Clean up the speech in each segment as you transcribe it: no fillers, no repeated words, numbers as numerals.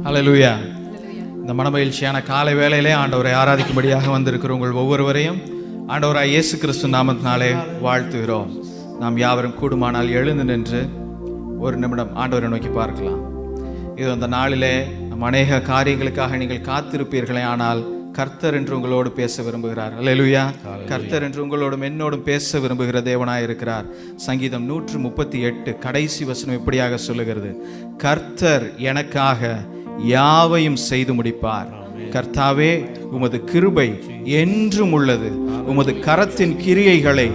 ஹல்லேலூயா. இந்த மனமகிழ்ச்சியான காலை வேளையிலே ஆண்டவரை ஆராதிக்கும்படியாக வந்திருக்கிற உங்கள் ஒவ்வொருவரையும் ஆண்டவராய் இயேசு கிறிஸ்து நாமத்தினாலே வாழ்த்துகிறோம். நாம் யாவரும் கூடுமானால் எழுந்து நின்று ஒரு நிமிடம் ஆண்டவரை நோக்கி பார்க்கலாம். இது அந்த நாளிலே நம் அநேக காரியங்களுக்காக நீங்கள் காத்திருப்பீர்களே, ஆனால் கர்த்தர் என்று உங்களோடு பேச விரும்புகிறார். அல்லேலூயா. கர்த்தர் என்று உங்களோடும் என்னோடும் பேச விரும்புகிற தேவனாய் இருக்கிறார். சங்கீதம் 138 கடைசி வசனம் இப்படியாக சொல்லுகிறது, கர்த்தர் எனக்காக யாவையும் செய்து முடிப்பார். கர்த்தாவே, உமது கிருபை என்றும் உள்ளது, உமது கரத்தின் கிரியைகளை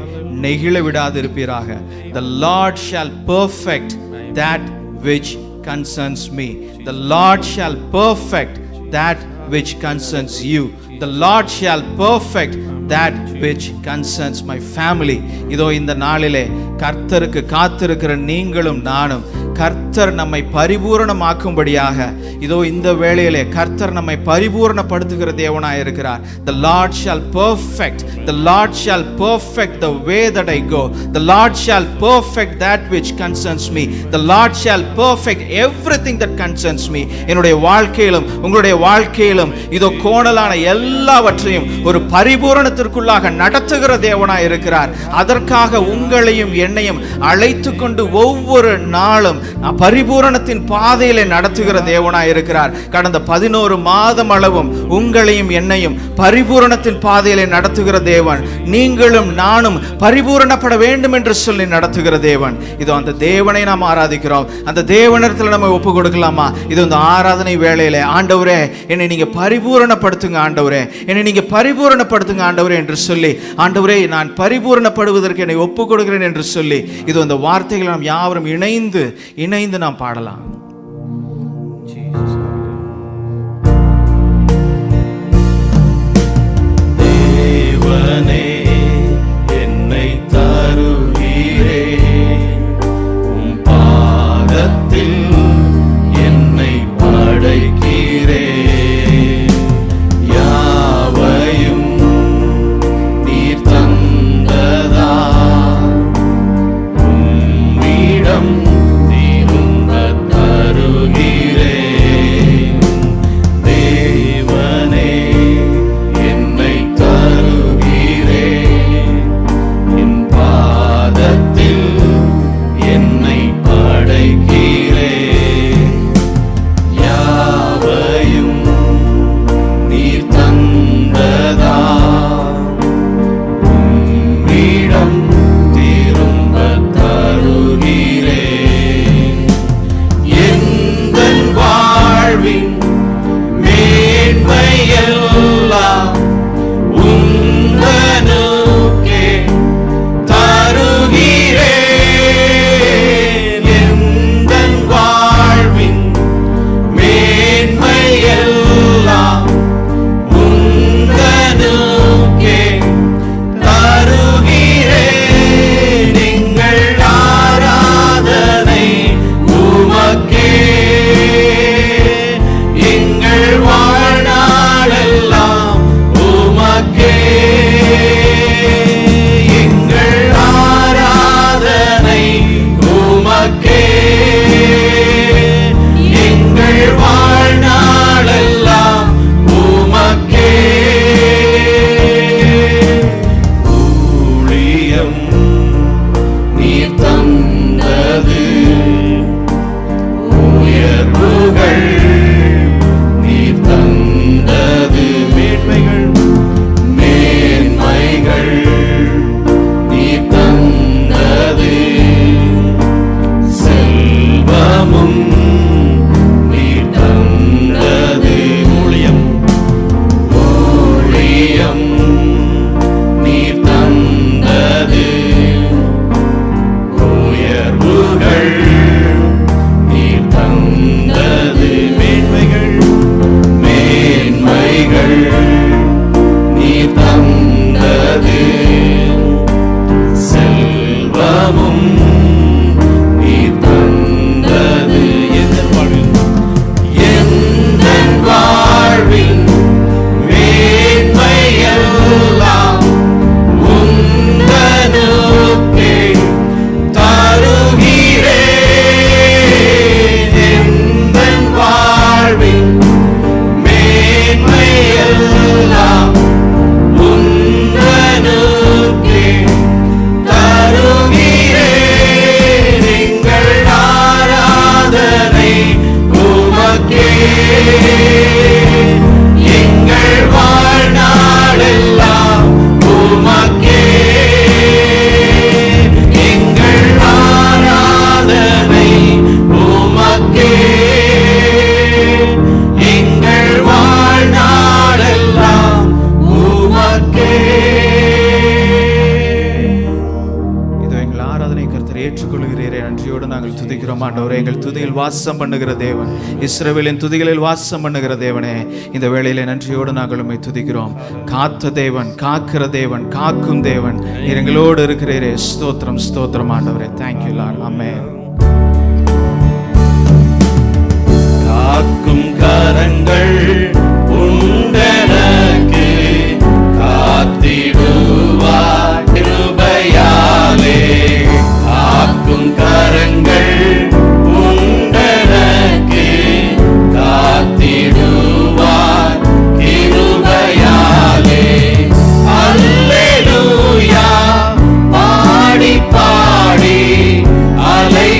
நெகிழ விடாதிருப்பீராக. The Lord shall perfect that which concerns me. The Lord shall perfect that which concerns you. The Lord shall perfect that which concerns my family. இதோ இந்த நாளிலே கர்த்தருக்கு காத்திருக்கிற நீங்களும் நானும் கர்த்தர் நம்மை பரிபூரணமாக்கும்படியாக இதோ இந்த வேளையிலே கர்த்தர் நம்மை பரிபூரணப்படுத்துகிற தேவனாய் இருக்கிறார். The Lord shall perfect, the Lord shall perfect the way that I go. The Lord shall perfect that which concerns me. The Lord shall perfect everything that concerns me. என்னுடைய வாழ்க்கையிலும் உங்களுடைய வாழ்க்கையிலும் இதோ கோணலான எல்லாவற்றையும் ஒரு பரிபூரணத்திற்குள்ளாக நடத்துகிற தேவனாய் இருக்கிறார். அதற்காக உங்களையும் என்னையும் அழைத்து கொண்டு ஒவ்வொரு நாளும் பரிபூரணத்தின் பாதையிலே நடத்துகிற தேவனாய் இருக்கிறார். கடந்த 11 மாதம் அளவும் உங்களையும் என்னையும் பரிபூரணத்தின் பாதையிலே நடத்துகிற தேவன். நீங்களும் நானும் பரிபூரணப்பட வேண்டும் என்று சொல்லி நடத்துகிற தேவன். இதோ அந்த தேவனை நாம் ஆராதிக்கிறோம். அந்த தேவனிடத்தில் நம்ம ஒப்பு கொடுக்கலாமா? இது இந்த ஆராதனை வேளையிலே, ஆண்டவரே என்னை நீங்க பரிபூரணப்படுத்துங்க, ஆண்டவரே என்னை நீங்க பரிபூரணப்படுத்துங்க ஆண்டவரே என்று சொல்லி, ஆண்டவரே நான் பரிபூரணப்படுவதற்கு என்னை ஒப்பு கொடுக்கிறேன் என்று சொல்லி இது அந்த வார்த்தைகளை நாம் யாவரும் இணைந்து நாம் பாடலாம். தேவனே என்னை தருகிறே, உம் பாதத்தில் என்னை படைக்கிறே, யாவையும் நீர் தந்ததா, உம்மிடம் நீர் தந்தது துதிக்கிறோம் ஆண்டவரே. எங்கள் துதியில் வாசம் பண்ணுகிற தேவன், இஸ்ரவேலின் துதிகளில் வாசம் பண்ணுகிற தேவனே, இந்த வேளையிலே நன்றியோடு நாங்கள் உம்மை துதிக்கிறோம். காத்த தேவன், காக்கிற தேவன், காக்கும் தேவன், நீர் எங்களோடு இருக்கிறீரே. ஸ்தோத்திரம் ஸ்தோத்திரம் ஆண்டவரே. Thank you lord. ஆமென். காக்கும் கரங்கள் உண்டனக்கு, காத்திடுவாய் கிருபையாலே. காக்கும் கரங்கள் உண்டனக்கு, காத்திடுவாய் கிருபையாலே. அல்லேலூயா பாடி பாடி அலை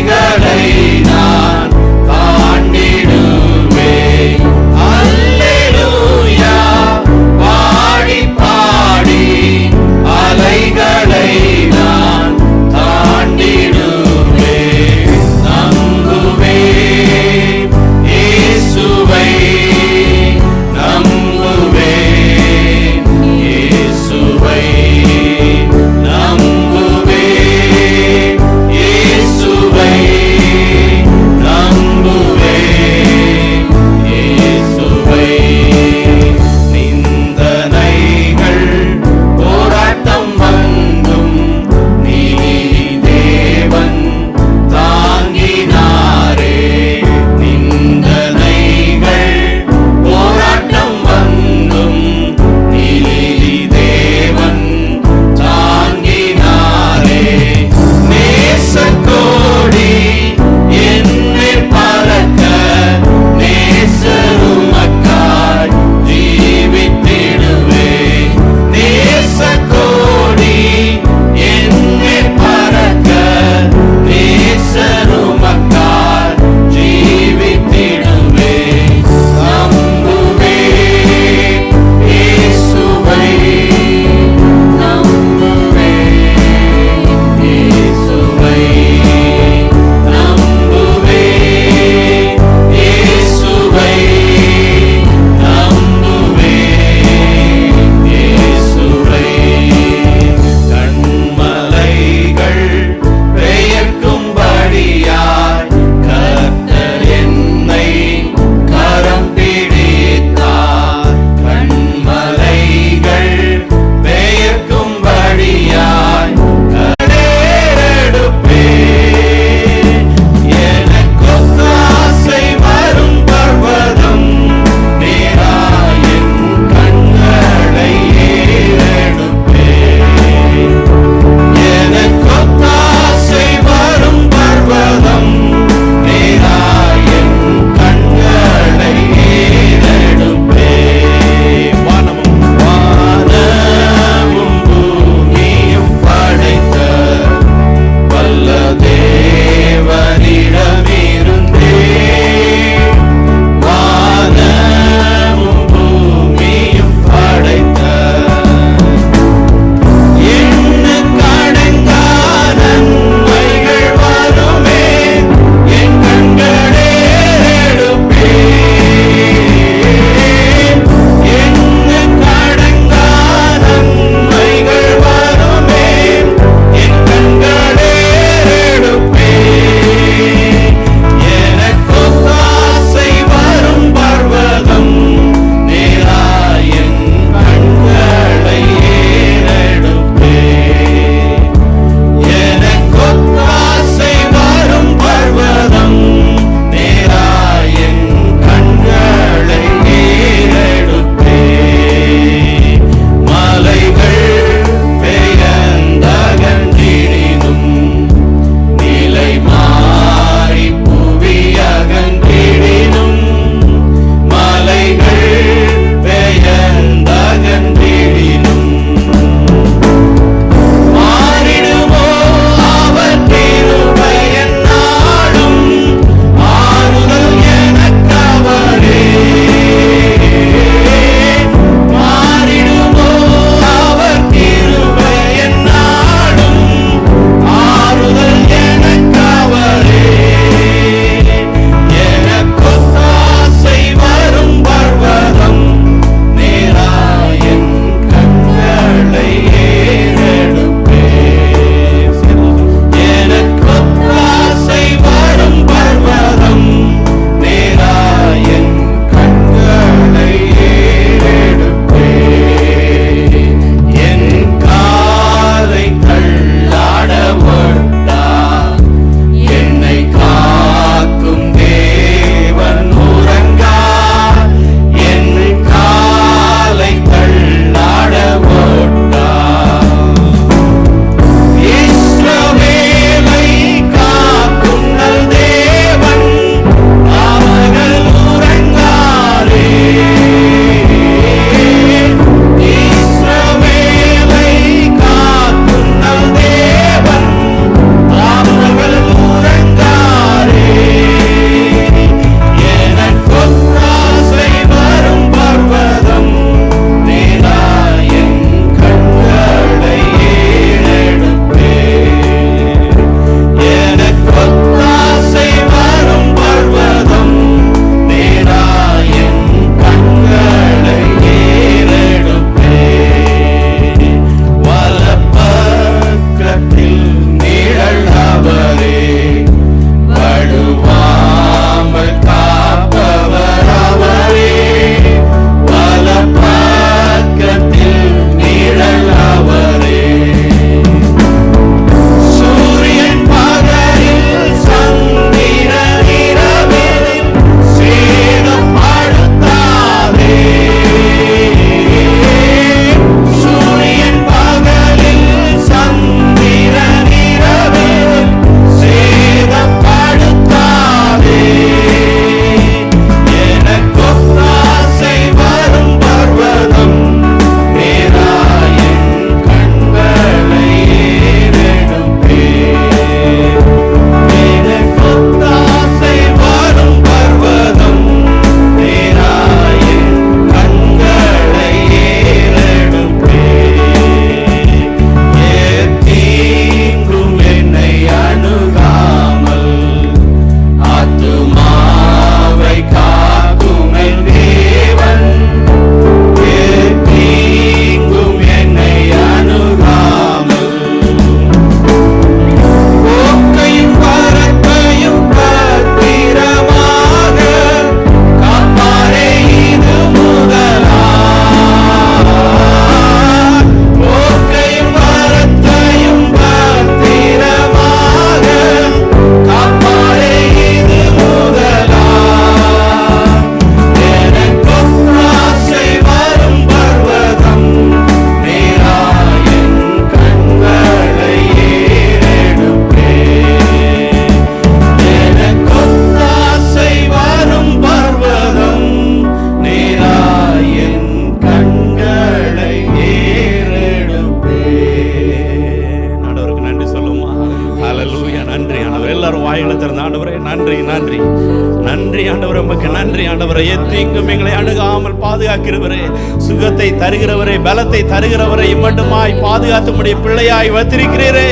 ஆண்டவரே, உமக்கு நன்றி ஆண்டவரே. எத்தீங்கும் எங்களை அணுகாமல் பாதுகாக்கிறவரே, சுகத்தை தருகிறவரே, பலத்தை தருகிறவரை இம்மட்டுமாய் பாதுகாத்து முடிய பிள்ளையாய் வைத்திருக்கிறீரே.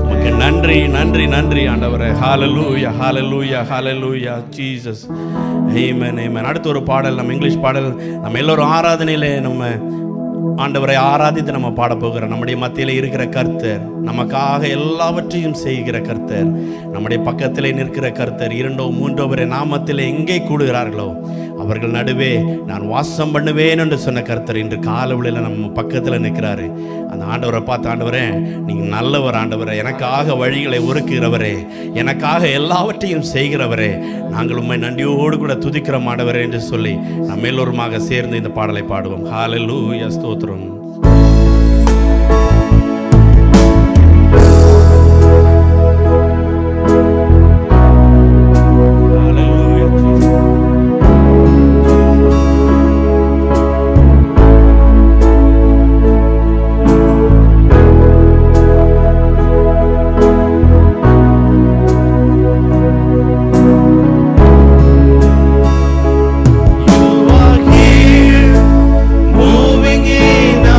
உமக்கு நன்றி நன்றி நன்றி ஆண்டவரே. ஹalleluya ஹalleluya ஹalleluya ஜீசஸ். ஆமென் ஆமென். அடுத்த ஒரு பாடல், நம்ம இங்கிலீஷ் பாடல். நம்ம எல்லோரும் ஆராதனையிலே நம்ம ஆண்டவரை ஆராதித்து நம்ம பாட போகிறோம். நம்முடைய மத்தியிலே இருக்கிற கர்த்தர், நமக்காக எல்லாவற்றையும் செய்கிற கர்த்தர், நம்முடைய பக்கத்திலே நிற்கிற கர்த்தர், 2 3 பேர் நாமத்திலே எங்கே கூடுகிறார்களோ அவர்கள் நடுவே நான் வாசம் பண்ணுவேன் என்று சொன்ன கர்த்தர் இன்று காலவெளியில் நம்ம பக்கத்தில் நிற்கிறாரு. அந்த ஆண்டவரை பார்த்து, ஆண்டவரே நீங்கள் நல்லவர் ஆண்டவரே, எனக்காக வழிகளை ஒருக்குகிறவரே, எனக்காக எல்லாவற்றையும் செய்கிறவரே, நாங்கள் உண்மை நன்றியோடு கூட துதிக்கிறோம் ஆண்டவரே என்று சொல்லி நம்ம எல்லோருமாக சேர்ந்து இந்த பாடலை பாடுவோம். ஹalleluya ஸ்தோத்திரம். Moving in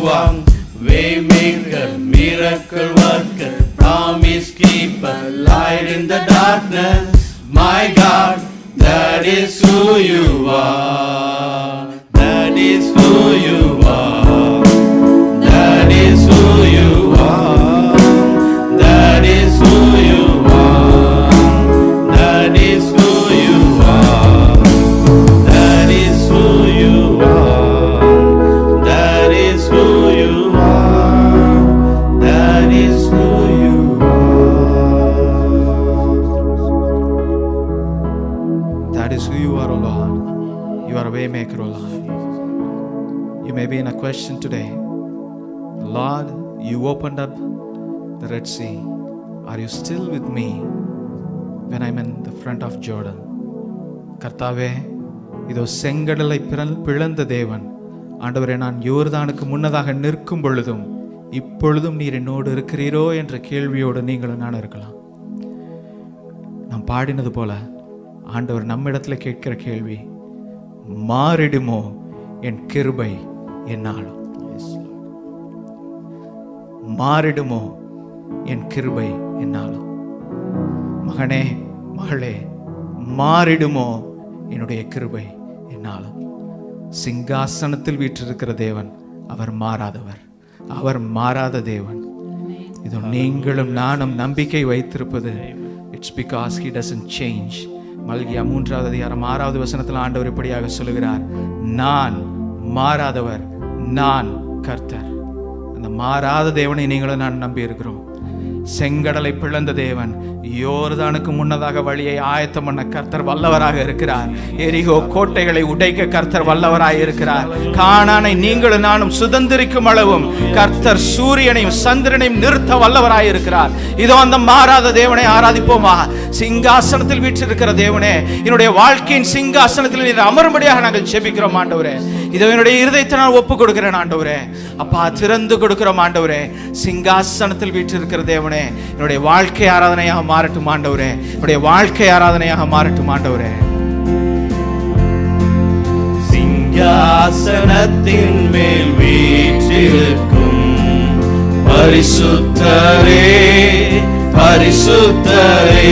are. Waymaker, miracle worker, promise keeper, light in the darkness. My God, that is who you are. That is who you are. That is who you are. That is who you are. That is who you are. That is who you are. That is who you are. That is who you are. That is who you are, O Lord. You are a way maker, O Lord. You may be in a question today. Lord, you opened up the Red Sea. Are you still with me when I'm in the front of Jordan? கர்த்தாவே, இதோ செங்கடலை பிளந்த தேவன். ஆண்டவரே, நான் யோர்தானுக்கு முன்னதாக நிற்கும் பொழுதும் இப்பொழுதும் நீர் என்னோடு இருக்கிறீரோ என்ற கேள்வியோடு நீங்களும் நான் இருக்கலாம். நாம் பாடினது போல ஆண்டவர் நம்மிடத்தில் கேட்கிற கேள்வி, மாறிடுமோ என் கிருபை என்னாலும்? மாறிடுமோ என் கிருபை என்னாலும்? மகனே, மகளே, மாறிடுமோ என்னுடைய கிருபை என்னாலும்? சிங்காசனத்தில் வீற்றிருக்கிற தேவன் அவர் மாறாதவர், அவர் மாறாத தேவன். இதோ நீங்களும் நானும் நம்பிக்கை வைத்திருப்பது, it's because he doesn't change. மல்கியா 3வது அதிகாரம் 6வது வசனத்தில் ஆண்டவர் இப்படியாக சொல்லுகிறார், நான் மாறாதவர், நான் கர்த்தர். அந்த மாறாத தேவனை நீங்களும் நான் நம்பி இருக்கிறோம். செங்கடலை பிளந்த தேவன், யோர்தானுக்கு முன்னதாக வழியை ஆயத்தம் பண்ண கர்த்தர் வல்லவராக இருக்கிறார். எரிகோ கோட்டைகளை உடைக்க கர்த்தர் வல்லவராக இருக்கிறார். கானானை நீங்களும் நானும் சுதந்திரிக்கும் அளவும் கர்த்தர் சூரியனையும் சந்திரனையும் நிறுத்த வல்லவராக இருக்கிறார். இதோ அந்த மாறாத தேவனை ஆராதிப்போமா? சிங்காசனத்தில் வீற்றிருக்கிற தேவனே, என்னுடைய வாழ்க்கையின் சிங்காசனத்தில் நீர் அமரும்படியாக நாங்கள் ஜெபிக்கிறோம் ஆண்டவரே. இதோ என்னுடைய இருதயத்தை நான் ஒப்பு கொடுக்கிறேன் ஆண்டவரே. அப்பா, திறந்து கொடுக்கிறோம் ஆண்டவரே. சிங்காசனத்தில் வீற்றிருக்கிற தேவனே, என்னுடைய வாழ்க்கை ஆராதனையாக மாறட்டும் ஆண்டவரே. என்னுடைய வாழ்க்கை ஆராதனையாக மாறட்டும் ஆண்டவரே. சிங்காசனத்தின் மேல் வீற்றிருக்கும் பரிசுத்தரே, பரிசுத்தரே.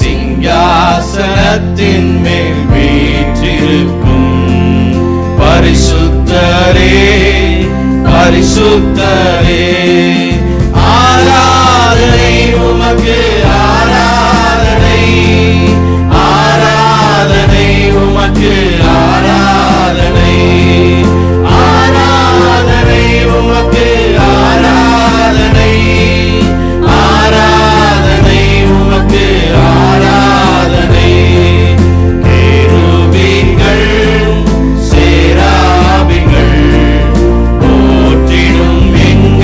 சிங்காசனத்தின் மேல் வீற்றிருக்கும் பரிசுத்தரே, பரிசுத்தரே. ஆராதனை உமக்கு, ஆராதனை, ஆராதனை உமக்கு, ஆராதனை, ஆராதனை உமக்கு, ஆராதனை, ஆராதனை உமக்கு, ஆராதனை. கேருபீன்கள் சேராபீன்கள் போற்றிடும் எங்கள்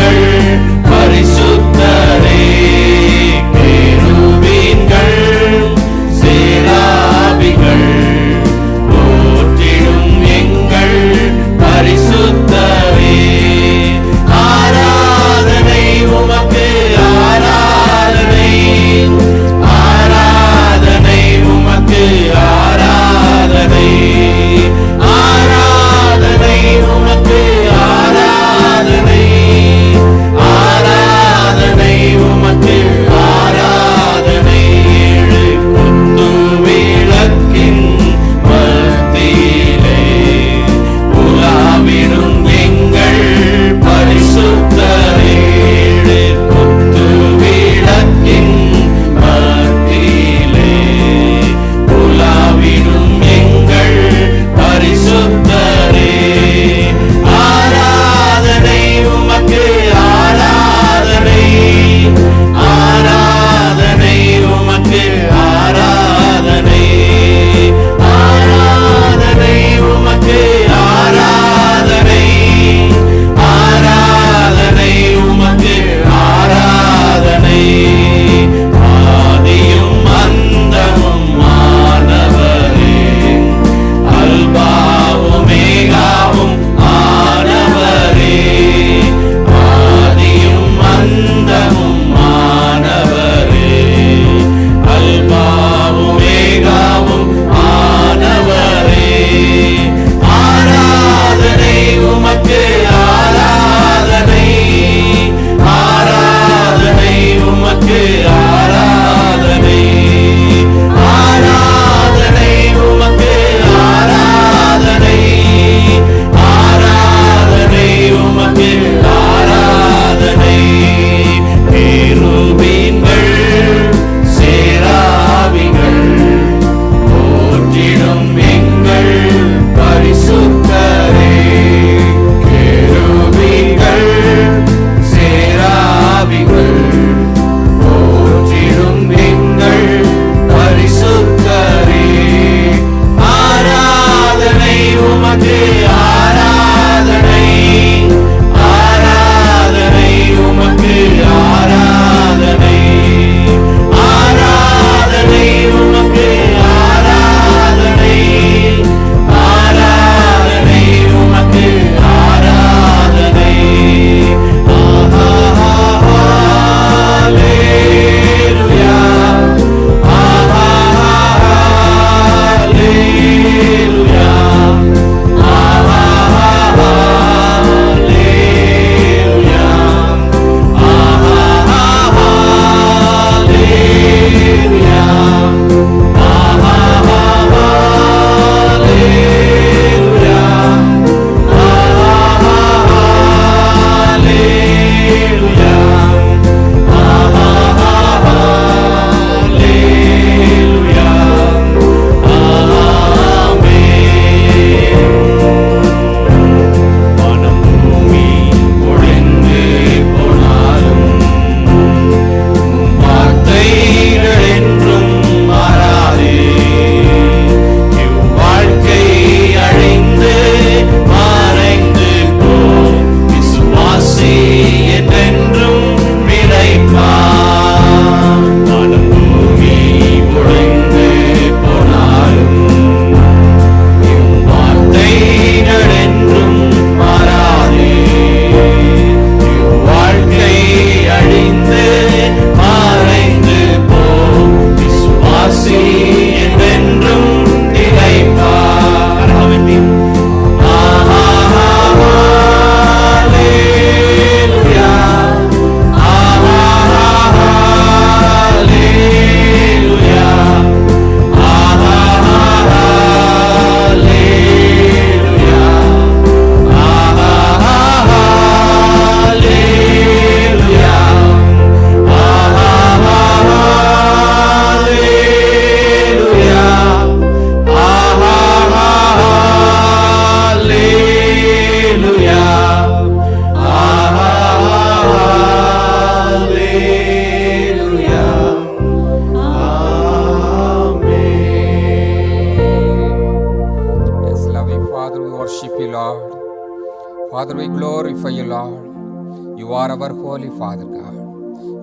Father, we glorify you, Lord. You are our holy Father God.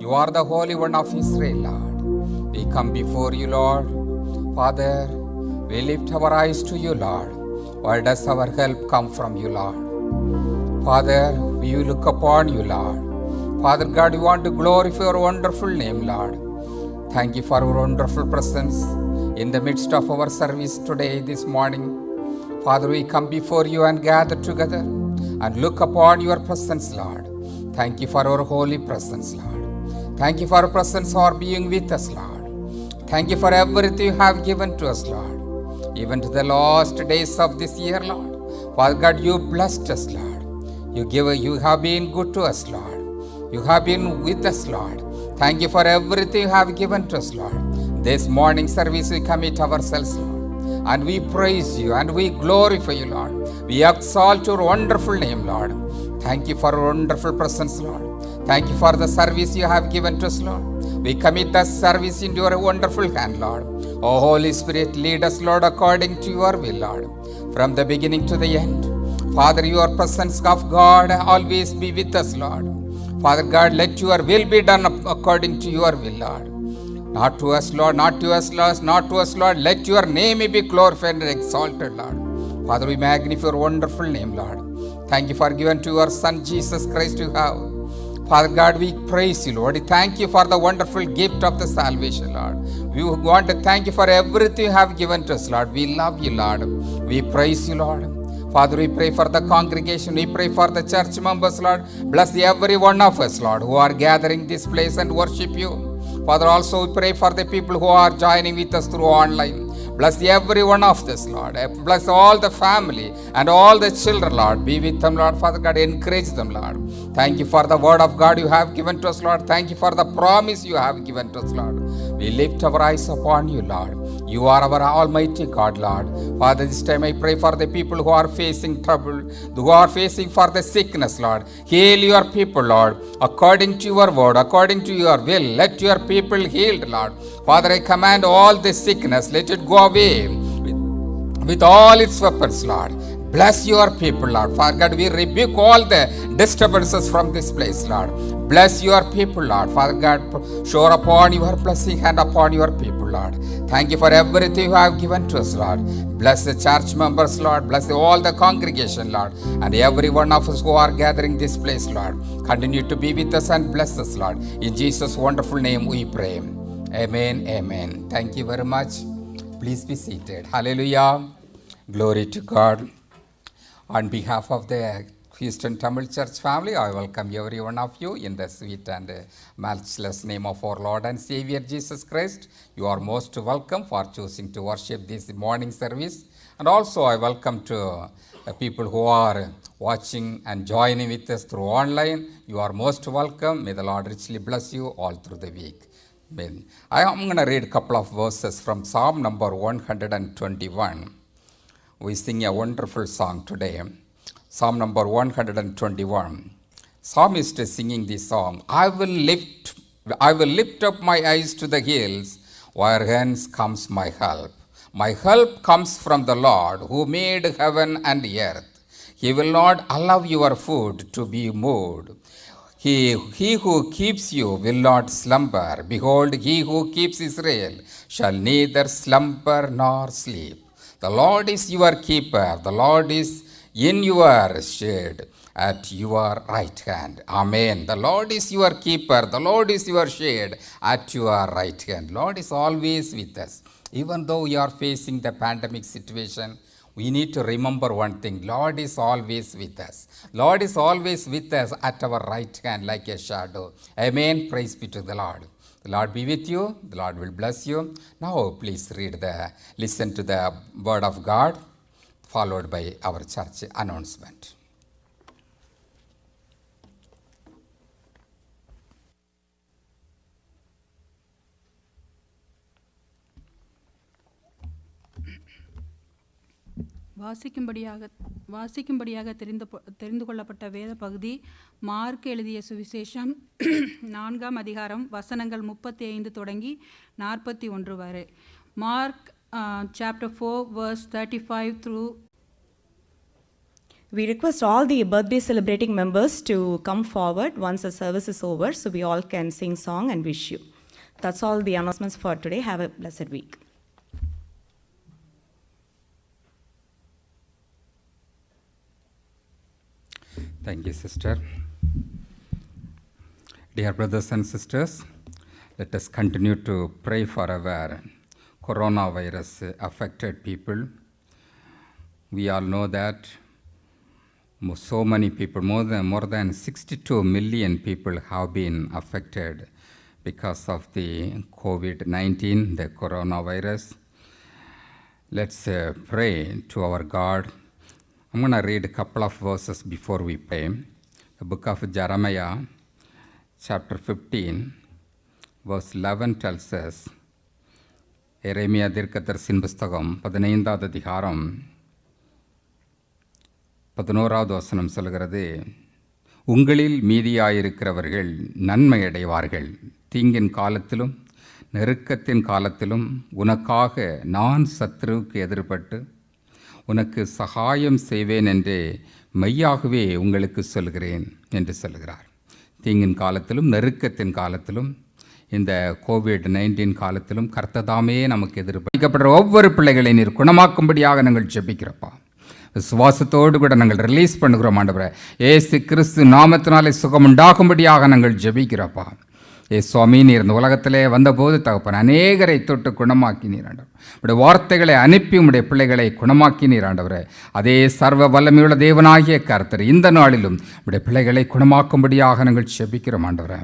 You are the Holy One of Israel, Lord. We come before you, Lord. Father, we lift our eyes to you, Lord. Where does our help come from you, Lord? Father, we look upon you, Lord. Father God, we want to glorify your wonderful name, Lord. Thank you for your wonderful presence in the midst of our service today, this morning. Father, we come before you and gather together and look upon your presence, Lord. Thank you for your holy presence, Lord. Thank you for your presence for being with us, Lord. Thank you for everything you have given to us, Lord. Even to the last days of this year, Lord. Father God, you blessed us, Lord. You have been good to us, Lord. You have been with us, Lord. Thank you for everything you have given to us, Lord. This morning service we commit ourselves, Lord. And we praise you and we glorify you, Lord. We exalt your wonderful name, Lord. Thank you for your wonderful presence, Lord. Thank you for the service you have given to us, Lord. We commit the service into your wonderful hand, Lord. O Holy Spirit, lead us, Lord, according to your will, Lord. From the beginning to the end. Father, your presence of God always be with us, Lord. Father God, let your will be done according to your will, Lord. Not to us, Lord, not to us, Lord, not to us, Lord. Let your name be glorified and exalted, Lord. Father, we magnify your wonderful name, Lord. Thank you for giving to your Son, Jesus Christ, you have. Father God, we praise you, Lord. We thank you for the wonderful gift of the salvation, Lord. We want to thank you for everything you have given to us, Lord. We love you, Lord. We praise you, Lord. Father, we pray for the congregation. We pray for the church members, Lord. Bless every one of us, Lord, who are gathering this place and worship you. Father, also we pray for the people who are joining with us through online. Bless every one of this, Lord. Bless all the family and all the children, Lord. Be with them, Lord. Father God, encourage them, Lord. Thank you for the word of God you have given to us, Lord. Thank you for the promise you have given to us, Lord. We lift our eyes upon you, Lord. You are our Almighty God, Lord. Father, this time I pray for the people who are facing trouble, who are facing for the sickness, Lord. Heal your people, Lord, according to your word, according to your will. Let your people healed, Lord. Father, I command all this sickness, let it go away with all its weapons, Lord. Bless your people, Lord. Father God, we rebuke all the disturbances from this place, Lord. Bless your people, Lord. Father God, shower upon your blessing hand upon your people, Lord. Thank you for everything you have given to us, Lord. Bless the church members, Lord. Bless all the congregation, Lord. And every one of us who are gathering this place, Lord. Continue to be with us and bless us, Lord. In Jesus' wonderful name we pray. Amen, amen. Thank you very much. Please be seated. Hallelujah. Glory to God. On behalf of the Houston Tamil Church family, I welcome every one of you in the sweet and matchless name of our Lord and Savior Jesus Christ. You are most welcome for choosing to worship this morning service. And also I welcome to people who are watching and joining with us through online. You are most welcome. May the Lord richly bless you all through the week. Amen. I am going to read a couple of verses from Psalm number 121. We sing a wonderful song today. Psalm number 121. Psalmist is singing this song. I will lift up my eyes to the hills, whence comes my help. My help comes from the Lord, who made heaven and earth. He will not allow your foot to be moved. He who keeps you will not slumber. Behold, he who keeps Israel shall neither slumber nor sleep. The Lord is your keeper. The Lord is in your shade at your right hand. Amen. The Lord is your keeper. The Lord is your shade at your right hand. Lord is always with us. Even though we are facing the pandemic situation, we need to remember one thing. Lord is always with us. Lord is always with us at our right hand like a shadow. Amen. Praise be to the Lord. The Lord be with you. The Lord will bless you. Now please listen to the word of God, followed by our church announcement. வாசிக்கும்படியாக தெரிந்து கொள்ளப்பட்ட வேத பகுதி mark எழுதிய சுவிசேஷம் 4ஆம் அதிகாரம் வசனங்கள் 35 தொடங்கி 41 வரை. Mark chapter 4 verse 35 through We request all the birthday celebrating members to come forward once the service is over so we all can sing song and wish you. That's all the announcements for today. Have a blessed week. Thank you, sister. Dear brothers and sisters, let us continue to pray for our coronavirus affected people. We all know that so many people, more than 62 million people have been affected because of the COVID-19, the coronavirus. Let's pray to our God. I'm going to read a couple of verses before we pray. The book of Jeremiah, chapter 15, verse 11 tells us, எரேமியா தீர்க்கதரிசியின் புஸ்தகம் 15வது அதிகாரம் 11வது வசனம் சொல்கிறது, உங்களில் மீதியாயிருக்கிறவர்கள் நன்மை அடைவார்கள். தீங்கின் காலத்திலும் நெருக்கத்தின் காலத்திலும் உனக்காக நான் சத்துருவுக்கு எதிர்பட்டு உனக்கு சகாயம் செய்வேன் என்று மெய்யாகவே உங்களுக்கு சொல்கிறேன் என்று சொல்கிறார். தீங்கின் காலத்திலும் நெருக்கத்தின் காலத்திலும் இந்த கோவிட்-19 காலத்திலும் கர்த்ததாமே நமக்கு எதிர்பார்க்கப்படுற ஒவ்வொரு பிள்ளைகளை நீர் குணமாக்கும்படியாக நாங்கள் ஜெபிக்கிறப்பா. விசுவாசத்தோடு கூட நாங்கள் ரிலீஸ் பண்ணுகிறோம் ஆண்டவரே. ஏசு கிறிஸ்து நாமத்தினாலே சுகம் உண்டாகும்படியாக நாங்கள் ஜெபிக்கிறப்பா. சுவாமி, நீர் இந்த உலகத்திலே வந்தபோது தகப்பன் அநேகரை தொட்டு குணமாக்கினீர் ஆண்டவர். உடைய வார்த்தைகளை அனுப்பி உடைய பிள்ளைகளை குணமாக்கினீர் ஆண்டவரே. அதே சர்வ வல்லமையுள்ள தேவனாகிய கர்த்தர் இந்த நாளிலும் உடைய பிள்ளைகளை குணமாக்கும்படியாக நாங்கள் ஜெபிக்கிறோம் ஆண்டவரே.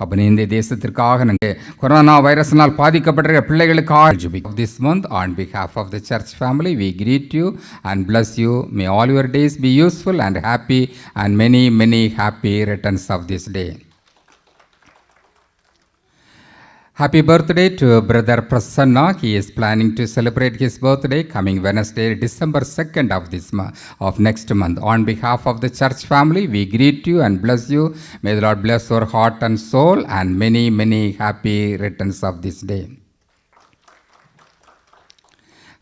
அப்போ இந்த தேசத்திற்காக நாங்கள் கொரோனா வைரஸினால் பாதிக்கப்பட்டிருக்கிற பிள்ளைகளுக்காக ஜெபிக்கிறோம். This month on behalf of the church family we greet you and bless you. May all your days be useful and happy and many happy returns of this day. Happy birthday to Brother Prasanna. He is planning to celebrate his birthday coming Wednesday, December 2nd of next month. On behalf of the church family, we greet you and bless you. May the Lord bless your heart and soul and many happy returns of this day.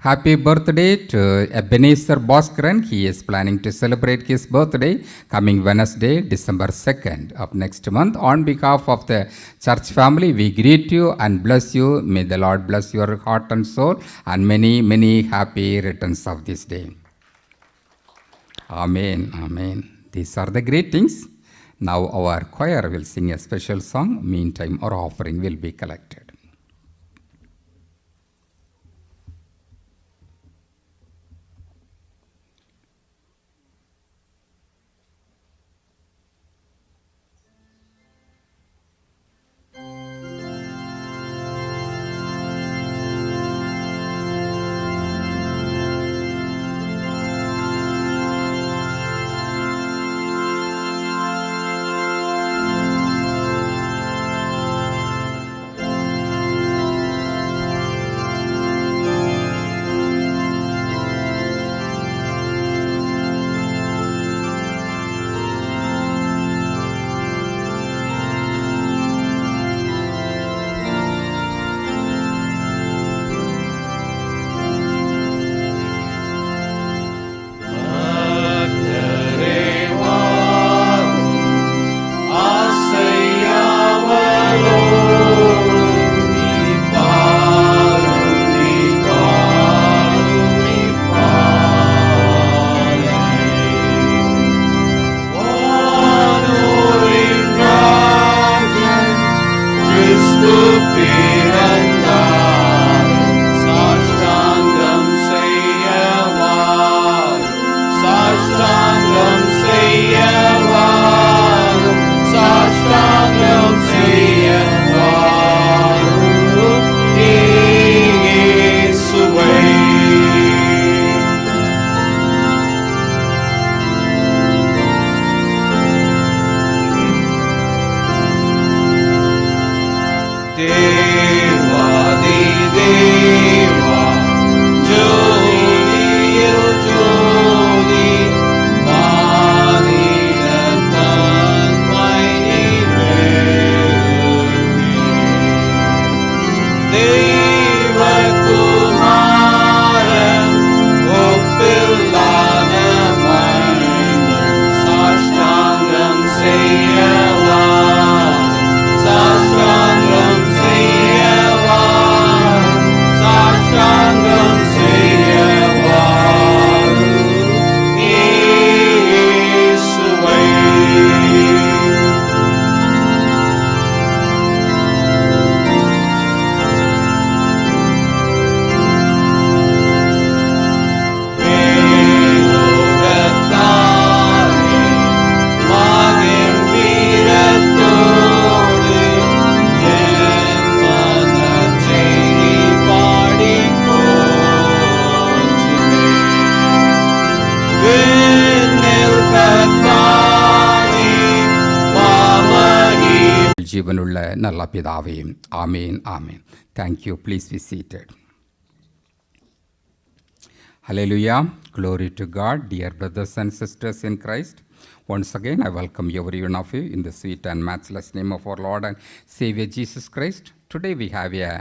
Happy birthday to Ebenezer Bhaskaran. He is planning to celebrate his birthday coming Wednesday, December 2nd of next month. On behalf of the church family, we greet you and bless you. May the Lord bless your heart and soul and many happy returns of this day. Amen. Amen. These are the greetings. Now our choir will sing a special song. Meantime, our offering will be collected. எங்கள் ஜீவனுள்ள நல்ல பிதாவே, amen amen. Thank you. Please be seated. Hallelujah. Glory to God. Dear brothers and sisters in Christ, once again I welcome every one of you in the sweet and matchless name of our Lord and Savior Jesus Christ. Today we have a